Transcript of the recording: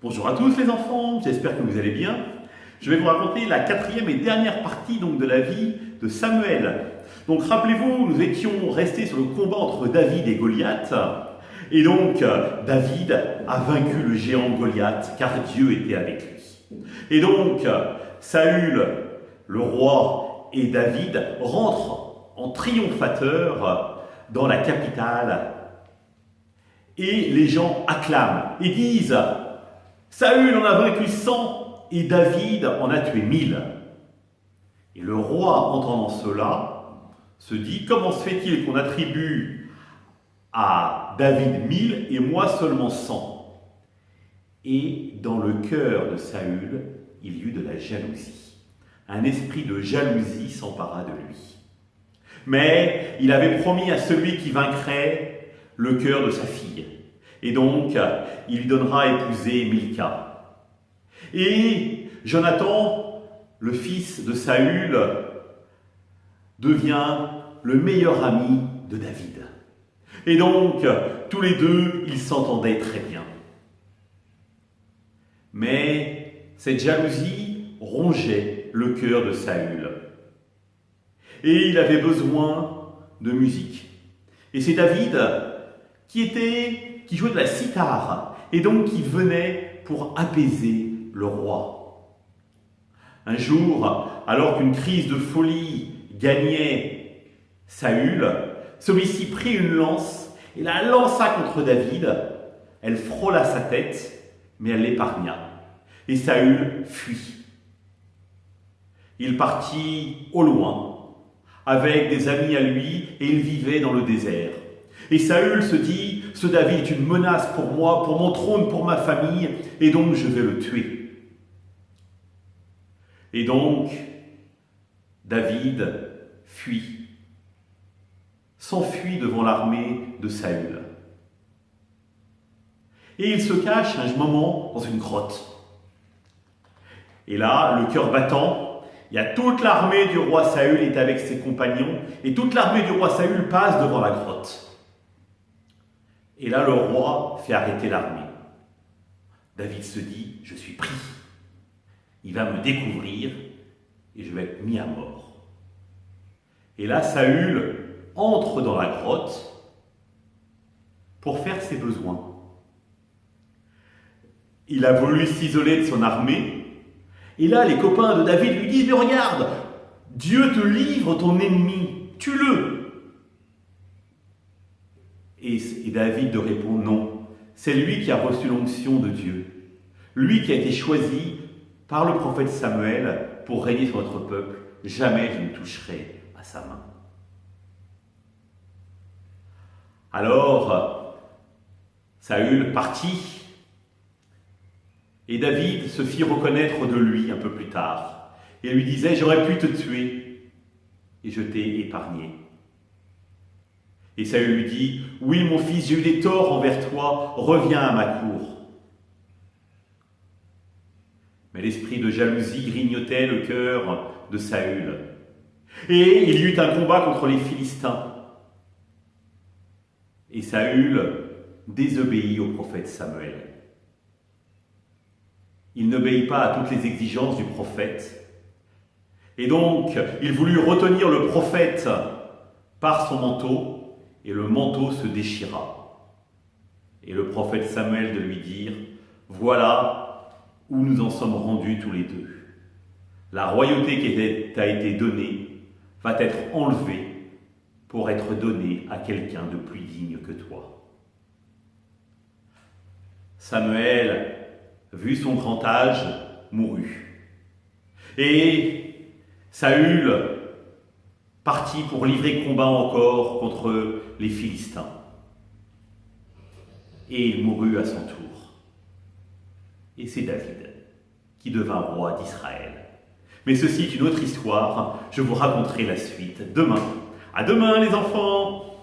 Bonjour à tous les enfants, j'espère que vous allez bien. Je vais vous raconter la quatrième et dernière partie de la vie de Samuel. Donc rappelez-vous, nous étions restés sur le combat entre David et Goliath. Et donc David a vaincu le géant Goliath car Dieu était avec lui. Et donc Saül, le roi, et David rentrent en triomphateur dans la capitale. Et les gens acclament et disent: Saül en a vaincu 100 et David en a tué 1000. Et le roi, entendant cela, se dit: comment se fait-il qu'on attribue à David 1000 et moi seulement 100? Et dans le cœur de Saül, il y eut de la jalousie. Un esprit de jalousie s'empara de lui. Mais il avait promis à celui qui vaincrait le cœur de sa fille. Et donc, il lui donnera à épouser Milka. Et Jonathan, le fils de Saül, devient le meilleur ami de David. Et donc, tous les deux, ils s'entendaient très bien. Mais cette jalousie rongeait le cœur de Saül. Et il avait besoin de musique. Et c'est David qui jouait de la cithare, et donc qui venait pour apaiser le roi. Un jour, alors qu'une crise de folie gagnait Saül, celui-ci prit une lance et la lança contre David. Elle frôla sa tête, mais elle l'épargna. Et Saül fuit. Il partit au loin, avec des amis à lui, et il vivait dans le désert. Et Saül se dit: ce David est une menace pour moi, pour mon trône, pour ma famille, et donc je vais le tuer. Et donc, David fuit, s'enfuit devant l'armée de Saül. Et il se cache un moment dans une grotte. Et là, le cœur battant, il y a toute l'armée du roi Saül est avec ses compagnons, et toute l'armée du roi Saül passe devant la grotte. Et là, le roi fait arrêter l'armée. David se dit: je suis pris. Il va me découvrir et je vais être mis à mort. Et là, Saül entre dans la grotte pour faire ses besoins. Il a voulu s'isoler de son armée. Et là, les copains de David lui disent: mais regarde, Dieu te livre ton ennemi, tue-le. Et David de répond: non, c'est lui qui a reçu l'onction de Dieu, lui qui a été choisi par le prophète Samuel pour régner sur notre peuple. Jamais je ne toucherai à sa main. Alors, Saül partit, et David se fit reconnaître de lui un peu plus tard, et lui disait: j'aurais pu te tuer, et je t'ai épargné. Et Saül lui dit: oui, mon fils, j'ai eu des torts envers toi, reviens à ma cour. Mais l'esprit de jalousie grignotait le cœur de Saül. Et il y eut un combat contre les Philistins. Et Saül désobéit au prophète Samuel. Il n'obéit pas à toutes les exigences du prophète. Et donc, il voulut retenir le prophète par son manteau, et le manteau se déchira. Et le prophète Samuel de lui dire: voilà où nous en sommes rendus tous les deux. La royauté qui t'a été donnée va être enlevée pour être donnée à quelqu'un de plus digne que toi. Samuel, vu son grand âge, mourut. Et Saül partit pour livrer combat encore contre les Philistins. Et il mourut à son tour. Et c'est David qui devint roi d'Israël. Mais ceci est une autre histoire. Je vous raconterai la suite demain. À demain les enfants!